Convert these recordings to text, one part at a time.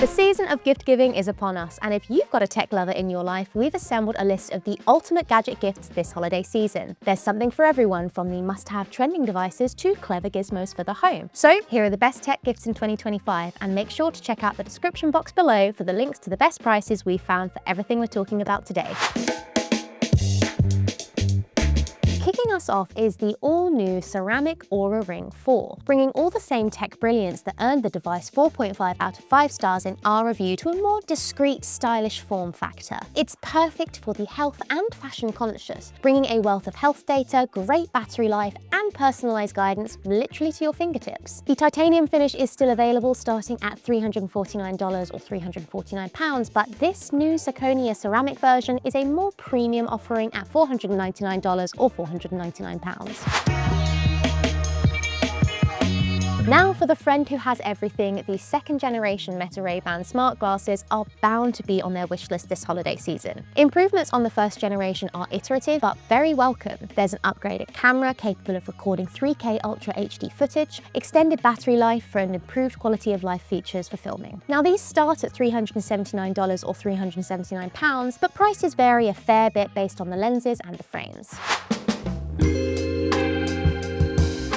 The season of gift giving is upon us, and if you've got a tech lover in your life, we've assembled a list of the ultimate gadget gifts this holiday season. There's something for everyone, from the must-have trending devices to clever gizmos for the home. So here are the best tech gifts in 2025, and make sure to check out the description box below for the links to the best prices we've found for everything we're talking about today. Kicking us off is the all-new ceramic Oura Ring 4, bringing all the same tech brilliance that earned the device 4.5 out of 5 stars in our review to a more discreet, stylish form factor. It's perfect for the health and fashion conscious, bringing a wealth of health data, great battery life, and personalized guidance literally to your fingertips. The titanium finish is still available, starting at $349 or £349, but this new zirconia ceramic version is a more premium offering at $499 or £499. Now for the friend who has everything, the second generation Meta Ray-Ban smart glasses are bound to be on their wish list this holiday season. Improvements on the first generation are iterative but very welcome. There's an upgraded camera capable of recording 3K Ultra HD footage, extended battery life for an improved quality of life features for filming. Now these start at $379 or £379, but prices vary a fair bit based on the lenses and the frames.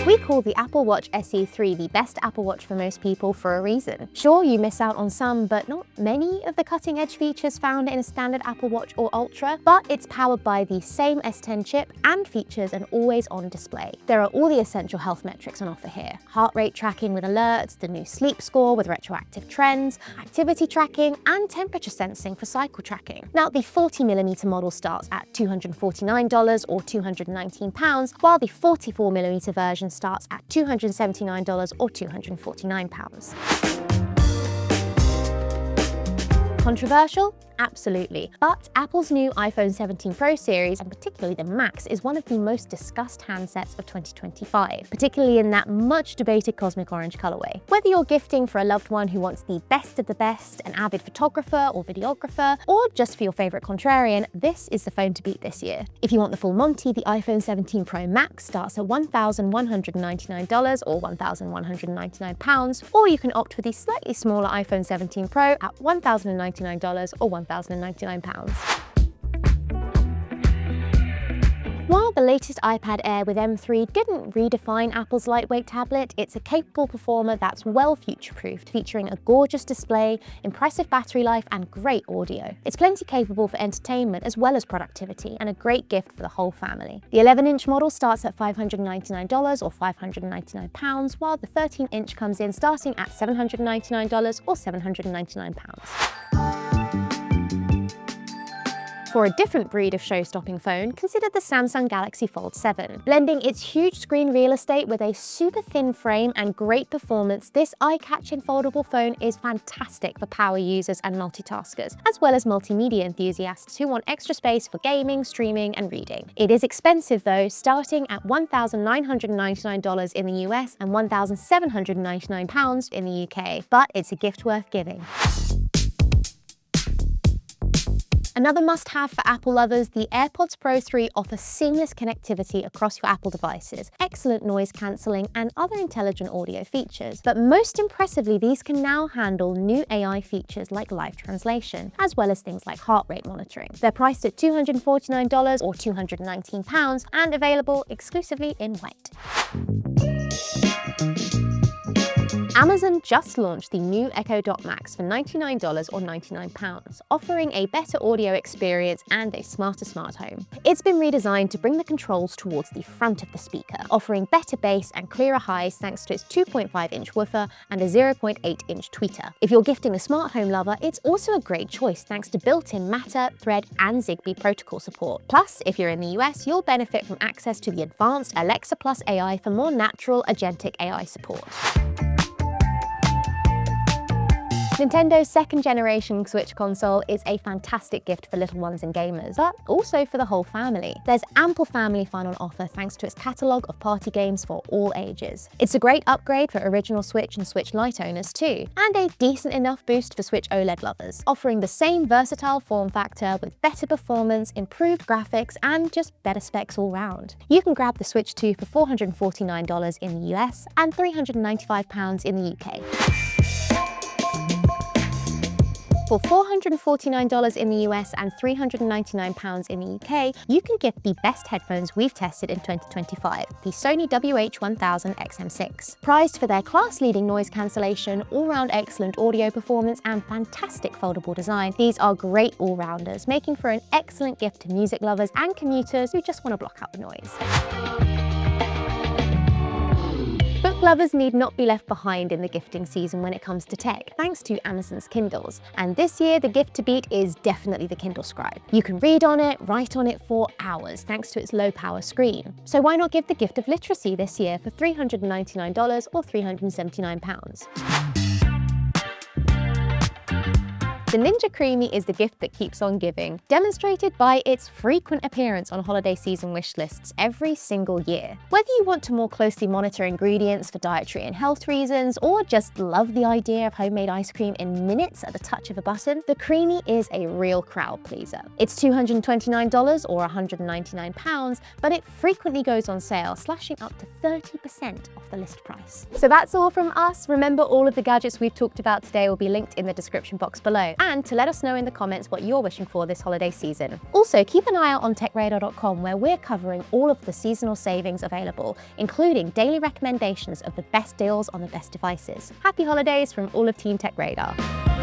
We call the Apple Watch SE3 the best Apple Watch for most people for a reason. Sure, you miss out on some, but not many of the cutting-edge features found in a standard Apple Watch or Ultra, but it's powered by the same S10 chip and features an always-on display. There are all the essential health metrics on offer here: heart rate tracking with alerts, the new sleep score with retroactive trends, activity tracking, and temperature sensing for cycle tracking. Now, the 40mm model starts at $249 or £219, while the 44mm version starts at $279 or £249. Controversial? Absolutely. But Apple's new iPhone 17 Pro series, and particularly the Max, is one of the most discussed handsets of 2025, particularly in that much debated cosmic orange colorway. Whether you're gifting for a loved one who wants the best of the best, an avid photographer or videographer, or just for your favorite contrarian, this is the phone to beat this year. If you want the full Monty, the iPhone 17 Pro Max starts at $1,199 or £1,199, or you can opt for the slightly smaller iPhone 17 Pro at $1,099 or £1,099. While the latest iPad Air with M3 didn't redefine Apple's lightweight tablet, it's a capable performer that's well future-proofed, featuring a gorgeous display, impressive battery life, and great audio. It's plenty capable for entertainment as well as productivity, and a great gift for the whole family. The 11-inch model starts at $599 or £599, while the 13-inch comes in starting at $799 or £799. For a different breed of show-stopping phone, consider the Samsung Galaxy Fold 7. Blending its huge screen real estate with a super thin frame and great performance, this eye-catching foldable phone is fantastic for power users and multitaskers, as well as multimedia enthusiasts who want extra space for gaming, streaming, and reading. It is expensive though, starting at $1,999 in the US and £1,799 in the UK, but it's a gift worth giving. Another must-have for Apple lovers, the AirPods Pro 3 offer seamless connectivity across your Apple devices, excellent noise cancelling, and other intelligent audio features. But most impressively, these can now handle new AI features like live translation, as well as things like heart rate monitoring. They're priced at $249 or £219 and available exclusively in white. Amazon just launched the new Echo Dot Max for $99 or £99, offering a better audio experience and a smarter smart home. It's been redesigned to bring the controls towards the front of the speaker, offering better bass and clearer highs thanks to its 2.5-inch woofer and a 0.8-inch tweeter. If you're gifting a smart home lover, it's also a great choice thanks to built-in Matter, Thread, and Zigbee protocol support. Plus, if you're in the US, you'll benefit from access to the advanced Alexa Plus AI for more natural, agentic AI support. Nintendo's second-generation Switch console is a fantastic gift for little ones and gamers, but also for the whole family. There's ample family fun on offer thanks to its catalogue of party games for all ages. It's a great upgrade for original Switch and Switch Lite owners too, and a decent enough boost for Switch OLED lovers, offering the same versatile form factor with better performance, improved graphics, and just better specs all round. You can grab the Switch 2 for $449 in the US and £395 in the UK. For $449 in the US and £399 in the UK, you can get the best headphones we've tested in 2025, the Sony WH-1000XM6. Prized for their class-leading noise cancellation, all-round excellent audio performance, and fantastic foldable design, these are great all-rounders, making for an excellent gift to music lovers and commuters who just want to block out the noise. Book lovers need not be left behind in the gifting season when it comes to tech, thanks to Amazon's Kindles. And this year, the gift to beat is definitely the Kindle Scribe. You can read on it, write on it for hours, thanks to its low-power screen. So why not give the gift of literacy this year for $399 or £379? The Ninja Creami is the gift that keeps on giving, demonstrated by its frequent appearance on holiday season wish lists every single year. Whether you want to more closely monitor ingredients for dietary and health reasons, or just love the idea of homemade ice cream in minutes at the touch of a button, the Creami is a real crowd pleaser. It's $229 or £199, but it frequently goes on sale, slashing up to 30% off the list price. So that's all from us. Remember, all of the gadgets we've talked about today will be linked in the description box below, and to let us know in the comments what you're wishing for this holiday season. Also, keep an eye out on TechRadar.com, where we're covering all of the seasonal savings available, including daily recommendations of the best deals on the best devices. Happy holidays from all of Team TechRadar.